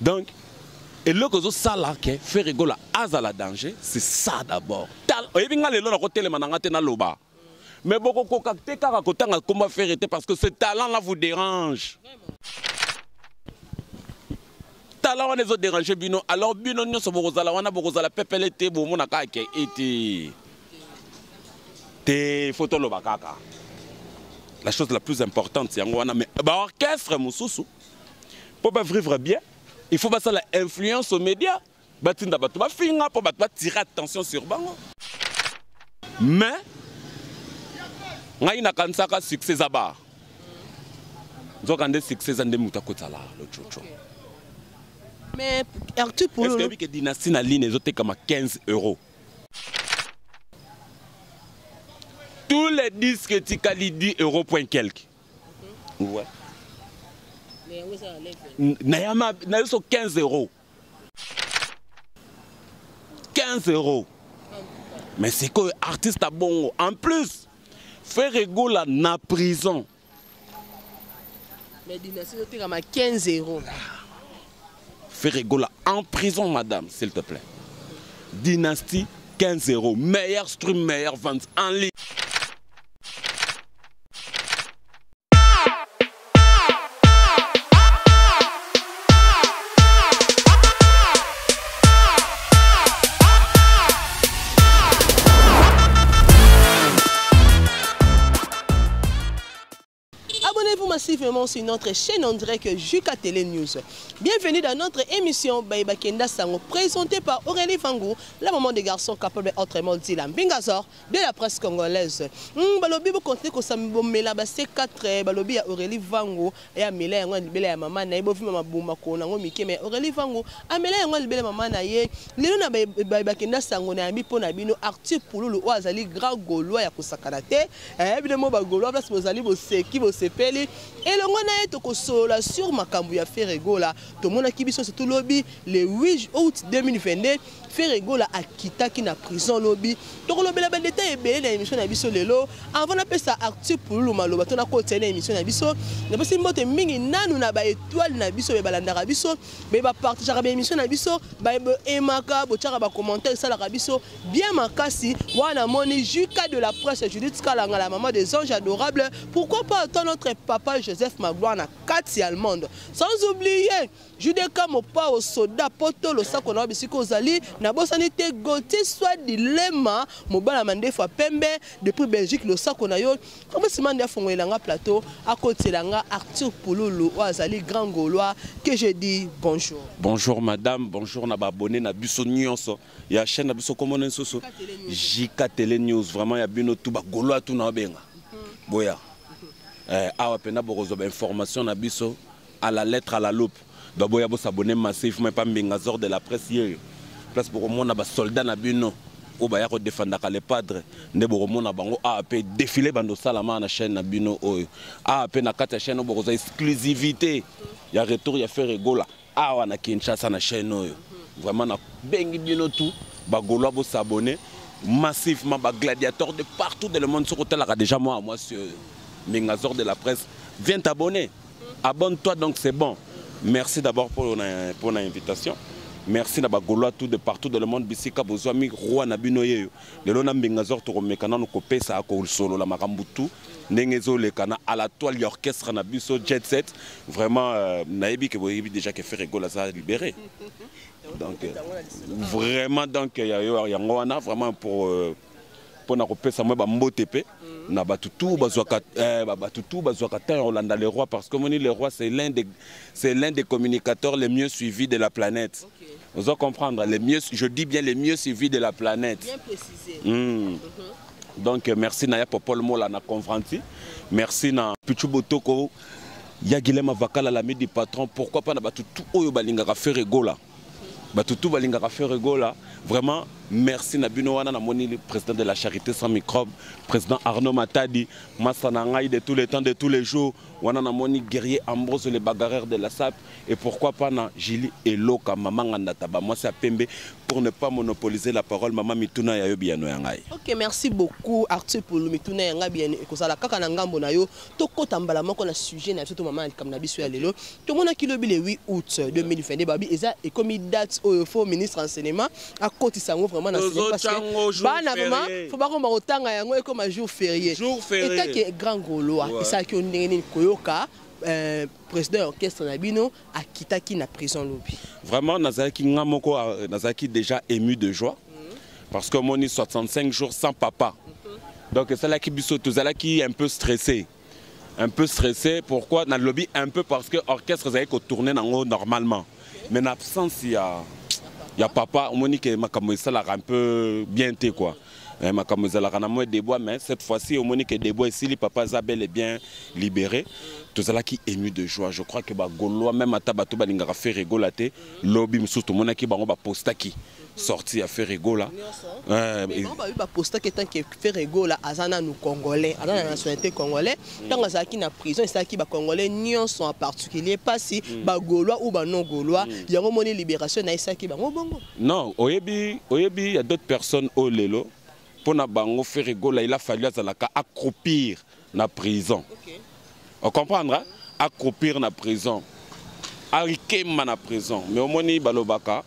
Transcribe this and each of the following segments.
Donc, et là que ça là que faire rigoler à la danger, c'est ça d'abord. Et bien les gens côté les manangate na loba. Mais beaucoup contacter car côté comment faire été parce que ce talent là vous dérange. Talent on les autres déranger bino alors bino nyo so bokozala wana bokozala pepele te bo mona ka ke eti. Te photo loba kaka. La chose la plus importante c'est wana mais orchestre mususu pour vivre bien. Il faut passer l'influence aux médias. Batinda batu ba finga pour tirer attention sur bango. Mais ngai na kansaka succès zaba. Nzokande succès ande mutakotala le chocho. Mais Arthur pour est-ce que dynastie na ligne ezote comme 15 €. Tous les disques tikali 10 € point quelque. Ouais. Nayama, 15 €. 15 €. Mais c'est que l'artiste a bon. En plus, faire rigoler na prison. Mais dynastie, tu as 15 €. Faire rigoler en prison, madame, s'il te plaît. Dynastie, 15 €. Meilleur stream, meilleure vente en ligne. Abonnez-vous massivement sur notre chaîne en direct Juka Télé News. Bienvenue dans notre émission Baïba Kenda Sango, présentée par Aurélie Fangou, la maman des garçons capables autrement dit la Mbingazor de la presse congolaise. Balobi vous comptez que ça me la basse 4 balobi à Aurélie Fangou et à Mila et Bela et maman na ibo vima mabuma kona ngo mike mais Aurélie Fangou à Mila et Bela maman na ye lelo na Baïba Kenda Sango na mi pona bino Arthur Pululu o azali grand gaulois ya kosakanate évidemment ba gaulois place bozali bo seki bo sepeli et le ngona eto ko sola sur makambu ya Ferregola to mona kibiso c'est tout lobby le 8 août 2022 Ferregola a kitaki na prison lobby to ko lobela ba détail ebele na émission na biso lelo avant na pesa Arthur Pululu maloba to na ko tena émission na biso na pesi mbote mingi nanu na ba étoile na biso be balandaka biso be ba partager ba émission na biso ba emaka bo tshaka ba commentaire ça la biso bien makasi wana moni Juka de la presse Judith Kalanga la maman des anges adorables pourquoi pas attendre notre papa Joseph Magloire na Kati allemande sans oublier Judeka mopa au soda poto lo sako na bisiko ozali na bosani te Gauthier soit dilemme mobala mandefa pembe depuis Belgique lo sako na yo comme si mande fongoelanga plateau à côté langa Arthur Pululu o azali grand gaulois que je dis bonjour. Bonjour madame, bonjour na abonné na biso nyonso ya chaîne na biso comme soso Juka Télé News vraiment ya bino tout ba gaulois tout na benga. Boya. Awa pena borozo ba information na biso à la lettre à la loupe. D'abord, il faut s'abonner massivement, pas Mbingazor de la presse hier. Place pour moi, on a soldats na bino. Au baya ko défendre les padres. Ne bo mo na bango AAP défiler bando salama na chaîne na bino oyo. AAP na kata chaîne bo exclusivité. Il y a retour, il y a fait rigola. Awa na Kinshasa na chaîne oyo. Vraiment na bengi bino tout. Ba golo bo s'abonner massivement ba gladiateurs de partout dans le monde sur hôtel là déjà moi sur Mbingazor de la presse. Viens t'abonner. Abonne-toi donc c'est bon. Merci d'abord pour l'invitation. Merci na bagoloa tout de partout dans le monde bisika bozwami roi na bino yeyo. Lelo na Mbingazor to komekana no kopesa ko solo la makambutu nengezo le kana à la toile l'orchestre na biso jet set. Vraiment naebi que boyebi déjà que Ferregola ça libéré. Donc vraiment donc il y a ngwana vraiment pour na kopesa moi ba mbotepe na batutu bazwaka batutu bazwaka ta Rolanda le roi parce que moni le roi c'est l'un des communicateurs les mieux suivis de la planète. Vous allez comprendre les mieux, je dis bien les mieux suivis de la planète. Bien précisé. Donc merci Naya Popol Mola na Confanti. Merci na Pichu Botoko ya Guilema Vakala l'ami du patron pourquoi pas na batutu oyo balingaka Ferregola. Batutu balingaka Ferregola vraiment merci Nabino wana namoni le président de la charité sans microbe, président Arnaud Matadi, Massanangaï de tous les temps, de tous les jours, wana namoni guerrier Ambrose le bagarreur de la SAP, et pourquoi pas na Jili Eloka, maman Ndataba, moi c'est à Pembe, pour ne pas monopoliser la parole, maman Mituna Yayo Biano Yangai. Ok, merci beaucoup Arthur pour le Mituna Yangai Biano, et que ça la kaka nangambo na yo, toko tambala moko na sujet na surtout maman comme nabiso ya lelo, tout le monde a qui le 8 août 2022, babi, et comme il date au faux ministre enseignement, à côté ça vraiment dans ce parce que bah normalement faut pas qu'on autant à yango comme un jour férié. Et tant que grand gaulois et ça qui on est koyoka président orchestre Nabino a kitaki na prison lobby. Vraiment Nazaki ngamoko Nazaki déjà ému de joie parce que mon 65 jours sans papa. Donc c'est là qui biso tout ça là qui est un peu stressé. Un peu stressé pourquoi dans le lobby un peu parce que orchestre ça ko tourner normalement. Mais en absence il y a papa, on dit que Makamoïsa l'a un peu bien té quoi. Makamoïsa l'a un peu des bois, mais cette fois-ci, on dit que des bois ici, les papas Isabelle est bien libéré. Tout ça là qui est ému de joie. Je crois que Gaulois, même à Tabatou, il a fait rigolater. Lobby, surtout, mon qui va poster qui sorti à faire rigola. Mais on va eu poster qui tant que fait rigola, Azana nous Congolais, Azana la nationalité congolais. Tant que na prison, c'est qui va Congolais, nions sont en particulier pas si Gaulois ou non Gaulois. Il y a un moment de libération, na ça qui va bongo. Non, oyebi, il y a d'autres personnes au lelo. Pour na bango faire rigola, il a fallu accroupir na prison. On comprendra? Accroupir na prison. Arikema na prison. Mais au moni balobaka.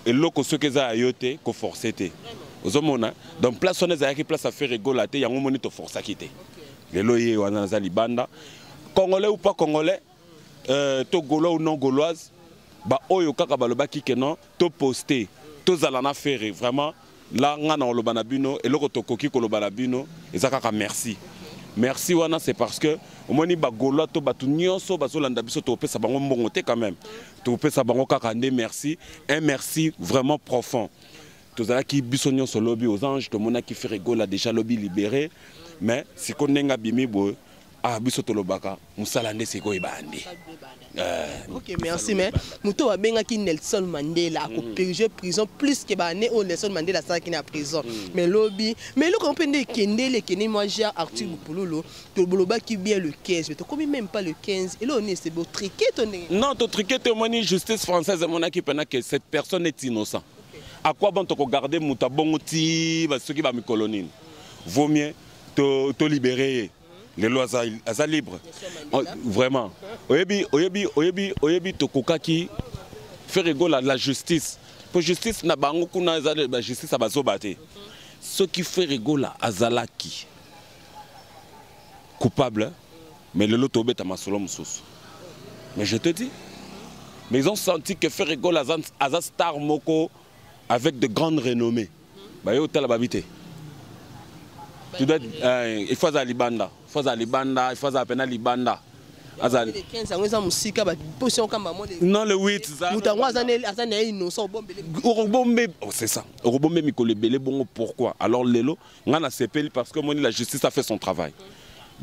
Et loko ceux qui ont ayoté ko forcé té ozomona donc place on est place à faire rigolater yango moni to force quitter les loyers wana za libanda congolais ou pas congolais to gaulois ou non gauloise ba oyo kaka balobaki que non to poster to zala na faire vraiment là ngana olobana bino et loko to koki ko lobana bino ezaka merci. Merci wana c'est parce que au moins ba gaulois to batu nyonso bazolanda biso to pesa bango mbongo te quand même. To pesa bango kaka ndé merci, un merci vraiment profond. To zala ki biso nyonso lobby aux anges, to mona ki fait rigola déjà lobby libéré, mais si ko nenga bimi bo ah biso to lobaka musala ndé siko ibandi. Ok, merci, mais Mouto a bien qui Nelson Mandela a purgé prison plus que bané au Nelson Mandela ça qui est en prison. Mais lobby, mais le compagnie Kendele Kene moi j'ai Arthur Boulolo, to boloba qui bien le 15, mais tu connais même pas le 15 et là on est c'est beau triquet ton. Non, to triquet te moni justice française mon qui pendant que cette personne est innocent. À quoi bon te regarder Mouta bongoti ceux qui va me colonine. Vaut mieux te libérer. Les lois sont libres. Vraiment. Oyebi tokokaki fait rigoler la justice. Pour justice na bango kuna la justice a bazobate. Ce qui fait rigoler azalaki coupable mais le loto beta masolo mususu. Mais je te dis, mais ils ont senti que fait rigoler azan star moko avec de grandes renommées. Ba yo tala babité. Tu dois il faut aller Libanda. Il faut appeler Libanda. Non, le 8, c'est ça. Pourquoi? Alors, Lelo, parce que la justice a fait son travail.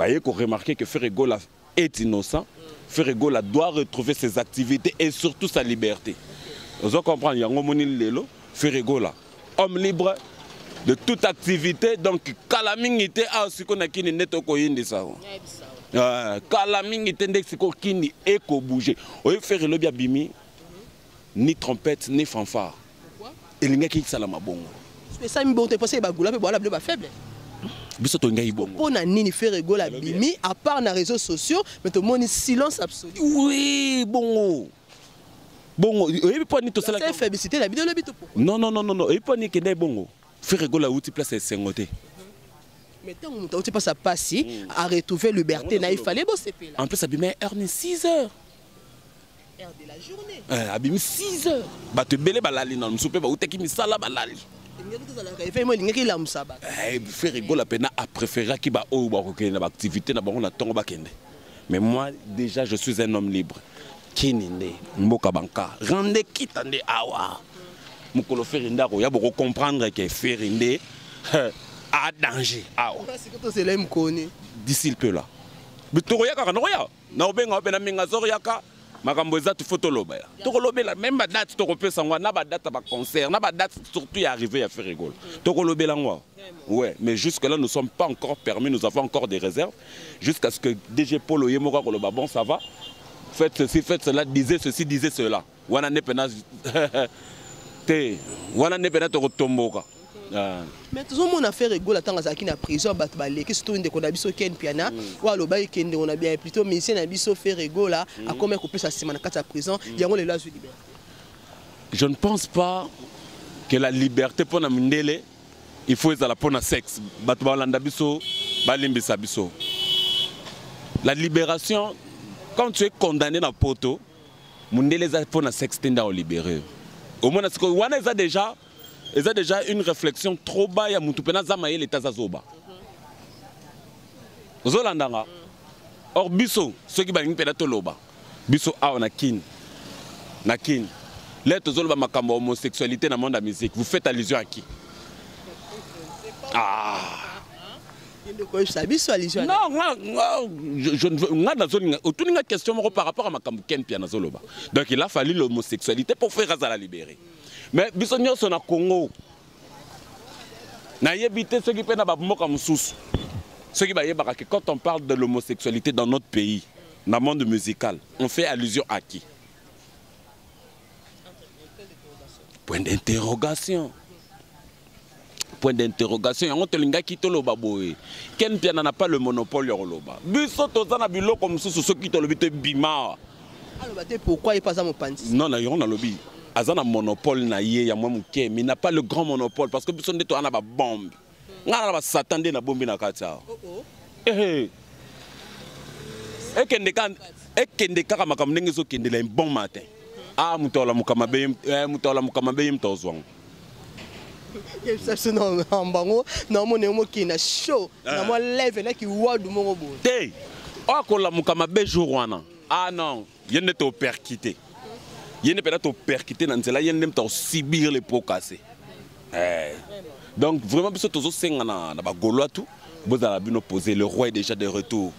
Il faut remarquer que Ferregola est innocent. Ferregola doit retrouver ses activités et surtout sa liberté. Vous comprenez? Lelo, Ferregola, homme libre de toute activité, donc calamité a aussi qu'on a qui n'est pas coïndi ça. Calamité n'est pas qui est bouger. On veut faire le biabimi, ni trompette ni fanfare. Et il n'y a qui salama bon. Mais ça me bon te passer bagoula mais voilà bleu faible. Biso to ngai bon. On a ni faire rigola bimi à part les réseaux sociaux, mais tout le monde silence absolu. Oui bon. Bon, et pas ni tout ça. C'est féliciter la vidéo le bito. Non, et pas ni que n'est bon. Faire rigoler outil place et s'engoter. Mais tant que tu passes à passer, à retrouver liberté, il fallait bosser. En plus, abîmer heure 6 heures. Heure de la journée. Abîmer 6 heures. Bah tu belé balali non, soupe ba outé qui mi sala balali. Faire rigoler pena a préféré qui ba o ba ko na activité na ba on tongo ba kende. Mais moi déjà je suis un homme libre. Kininde mboka banka. Rendez kitande awa. Mukolo faire ndako ya boko comprendre que faire ndé a danger. D'ici le peu là. Mais tu regardes quand on regarde. Na obenga opena minga zoriaka makambo eza tu faut toloba tokolobela même ba date tokopesa ngwa na ba date ba concert na ba date surtout y arriver à faire rigoler tokolobela ngwa ouais mais jusque là nous sommes pas encore permis nous avons encore des réserves jusqu'à ce que DG Paul Oyemoka koloba bon ça va faites ceci faites cela disait ceci disait cela wana ne pena te wana ne pena tokotomboka. Mais tout le monde a fait rigoler tant que na prison bat balé que surtout ndeko na biso ken piana ou aloba ikende on a bien plutôt mais ici na biso fait rigoler à combien qu'on peut ça semaine na kata prison yango le lazo liberté. Je ne pense pas que la liberté pour na mindele il faut ezala pour na sexe bat balanda biso balimbisa biso. La libération quand tu es condamné na poto mindele za pour na sexe tenda au libérer. Au moins parce que wana za déjà ils ont déjà une réflexion trop bas ya mutu pena zamaye l'état zazoba. Zolandanga. Or biso ceux qui balingi pena toloba. Biso a on a kin. Na kin. Là tozoloba makambo homosexualité dans le monde de la musique. Vous faites allusion à qui? Ah. Non, je ne veux aucune question par rapport à makambo ken piana zoloba. Donc il a fallu l'homosexualité pour faire la libérer. Mais bisogno son Congo. Na yebité ceux qui pena ba moka mususu. Ceux qui ba yebaka que quand on parle de l'homosexualité dans notre pays, dans le monde musical, on fait allusion à qui? Point d'interrogation. Point d'interrogation. On te linga ki to loba boye. Ken piana n'a pas le monopole yo loba. Biso tozana biloko mususu ceux qui to lobite bima. Alors pourquoi il passe à mon panty? Non, on a lobby. Azan a monopole na ye ya mwamuke mais n'a pas le grand monopole parce que besoin de toi on a ba bombe. Ngana ba s'attendre na bombe na kata. Eh kende kaka makambo ndenge zo kende la bon matin. Ah mutola mukamabe mtozwang. Ça non mbango na mone mo kina show na mo live na ki wadu mo bo. Te. Akola mukamabe jour wana. Ah non, yende to perquité. Il y a des percutés dans cela, il y a des subir les pots cassés. Donc vraiment, tout vous avez bien opposé. Le roi est déjà de retour.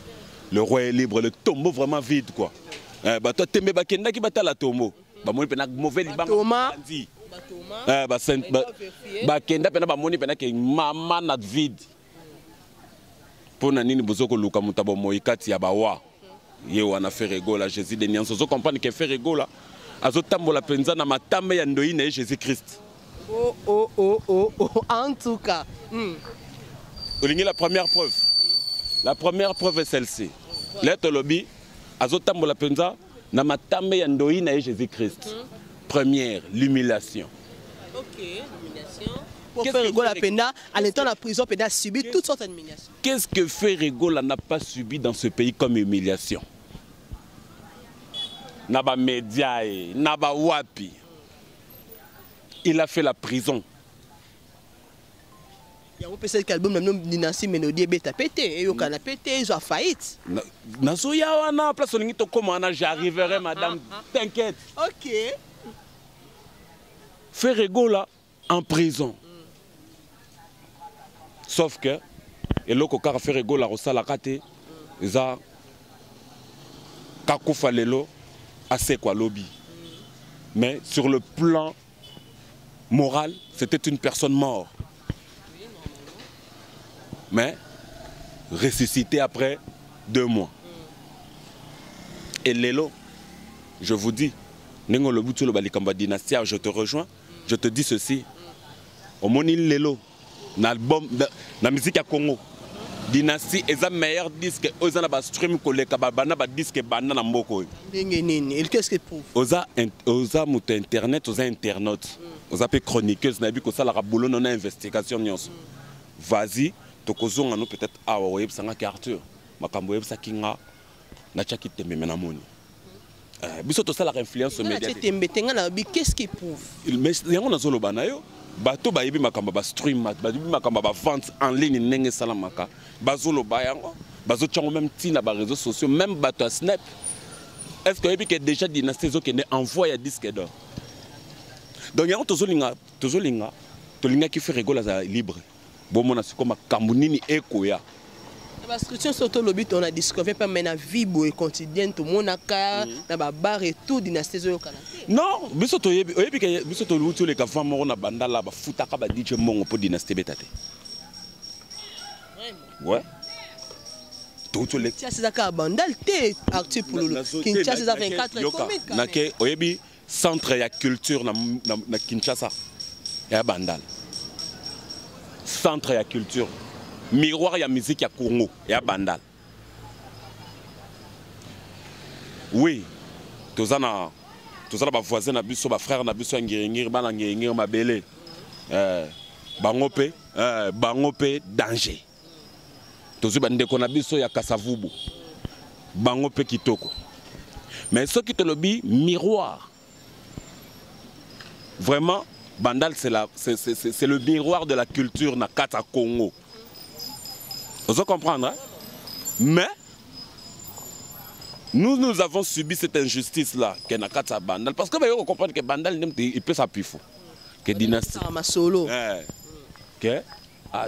Le roi est libre, le tombeau vraiment vide quoi. Toi tu aimes Bakenda qui bat la tombeau. Moi je mauvais liban. Bakenda pena ba moni pena que maman n'a vide. Pour nanini bozoko luka mutabo moikati ya bawa. Yo ana fait rigola Jésus de Nianso. Vous comprenez que fait rigola. Azotambola penza na matambe ya ndoyi na Jésus Christ. Oh, en tout cas. La première preuve. La première preuve est celle-ci. Lettre lobby azotambola penza na matambe ya ndoyi na Jésus Christ. Première, l'humiliation. OK, l'humiliation. Pour faire rigoler Penda, en étant en prison, Penda a subi toutes sortes d'humiliations. Qu'est-ce que Ferregola n'a pas subi dans ce pays comme humiliation? Naba média, naba wapi. Il a fait la prison. Il y a un peu cet album de Nancy Mélodie beta pété et yo kana pété ils ont faillite. Nazoya wana place olingi to comment j'arriverai madame t'inquiète. OK. Ferregola en prison. Sauf que et loko kara Ferregola rosala kate za kakufa lelo assez quoi lobby. Mais sur le plan moral, c'était une personne morte. Mais ressuscité après 2 mois. Et Lelo, je vous dis, je te rejoins, je te dis ceci. Au moni Lelo, l'album, la musique à Congo, Dynastie est le meilleur disque. Ils ont stream collègue, disque banana mboko. Qu'est-ce que prouve? Ils ont internet, ils ont internautes, ils ont chroniqueuse, ils ont la boulot non investigation. Vas-y. Tokozonga no peut-être awa web sanga ki Arthur makambo web sakinga na chaki tembe mena moni biso to sala influence médiatique tembe tenga na bi qu'est-ce qui prouve mais yango na zolo banayo bato ba yebi makambo ba stream ba yebi makambo ba vente en ligne nenge sala maka bazolo ba yango bazo tchango même tina ba réseaux sociaux même bato snap est-ce que yebi que déjà Dynastie zo kende envoie ya disque d'or donc yango tozolinga ki fait rigola za libre. Bon, c'est comme Kamunini Ekoya. La structure surtout le but on a discouvert pas maintenant vie quotidienne tout le monde a na ba bar et tout dynastie zo kana. Non, biso to yebi ke biso to lutu le ka famo na bandala ba futa ka ba DJ mongo pour dynastie betate. Ouais. Tout le Kinshasa za ka bandal te actu pour le Kinshasa za 24 combien na ke oyebi centre ya culture na Kinshasa. Ya bandal. Centre ya culture. Miroir ya musique ya Congo ya bandal. Oui, tozana ba voisin na biso ba frère na biso ngiri bana ngiri mabele. Bangope danger. Tozu bande ko na biso ya Kasavubu. Bangope kitoko. Mais ce qui te le dit miroir. Vraiment bandal c'est le miroir de la culture na Kata Congo. Vous comprenez, hein? Mais nous avons subi cette injustice-là que n'a pas Bandal. Parce que vous comprenez que Bandal il peut s'appuyer. Que dynastie. Que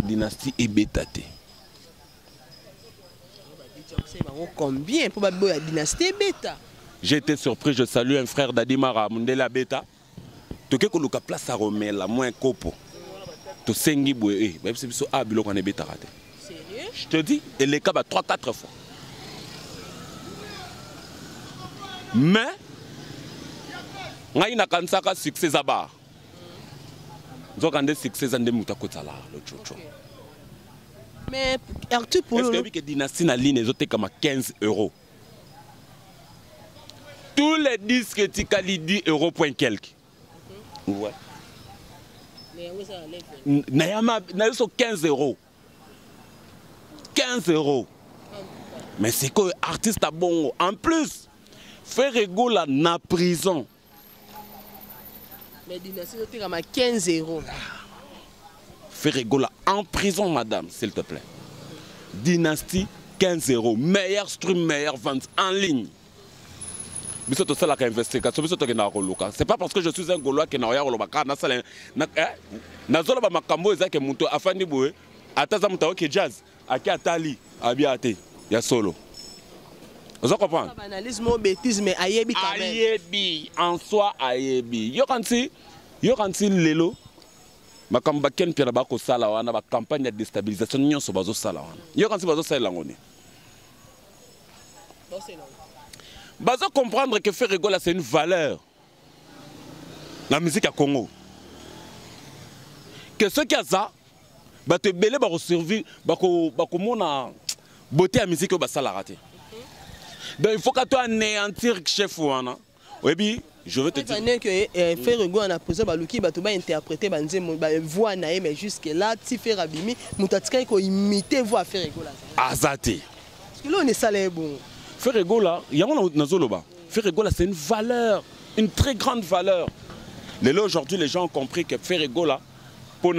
dynastie est bétate. Combien pour la dynastie bêta? J'ai été surpris, je salue un frère d'Adimara, Mundela Beta. Tu sais que le place à Romela, moins copo. Tu sais que c'est un bilot qu'on est bêta raté. Je te dis, et les cas 3-4 fois. Mais, on a un succès là-bas. Nous avons un succès dans le Moutakotala, le Tchocho. Mais, Arthur, pour le. Est-ce que la dynastie na ligne est comme 15 €? Tous les disques Tikali 10 € point quelques. Ouais. Nayama, 15 €. 15 €. Mais c'est que l'artiste a bon. En plus, faire rigolo na prison. Mais dynastie c'est comme 15 €. Faire rigolo en prison, madame, s'il te plaît. Dynastie 15 €. Meilleur stream, meilleure vente en ligne. C'est pas parce que je suis un Gaulois qui n'a rien à jazz. Aki atali abiate ya solo. Vous comprenez? Banalisme bêtise mais ayebi quand même. Ayebi en soi ayebi. Yo kanti lelo makamba ken pira ba ko sala wana ba campagne de déstabilisation nyonso bazo sala wana. Yo kanti bazo sala ngoni. Bazo comprendre que faire rigoler c'est une valeur. La musique à Congo. Que ce qui a ça bah te belé bah survivre bah mona beauté à musique bah ça l'a raté. Donc il faut que toi anéantir chef ouana. Oui bi je veux te dire que faire rigoler on a posé bah luki bah tu vas interpréter bah nzé bah voix naé mais jusque là tu fais rabimi mutatika ko imiter voix faire rigoler. Azate. Parce que là on est salé bon. Faire rigoler yango na zoloba. Faire rigoler c'est une valeur, une très grande valeur. Là aujourd'hui les gens ont compris que faire rigoler pour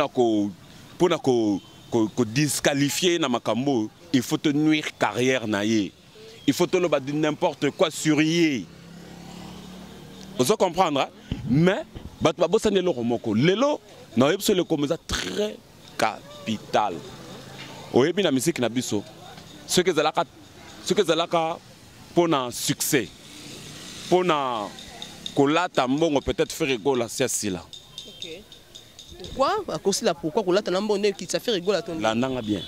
disqualifier na makambo, il faut te nuire carrière naïe. Il faut te le dire n'importe quoi sur yé. Vous comprenez? Hein? Mais batba le romoko. Lelo na yebso le comme ça très capital. Oyebi na musique na biso. Ce que zalaka pour un succès. Pour na kolata mbongo peut-être faire rigoler c'est là. OK. Pourquoi? À cause de la pourquoi qu'on l'a tellement qui ça fait rigoler à ton. La nanga bien.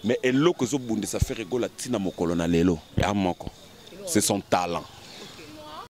Mais ello que zo bunde ça fait rigoler tina mokolo na lelo. Ya moko. C'est son talent.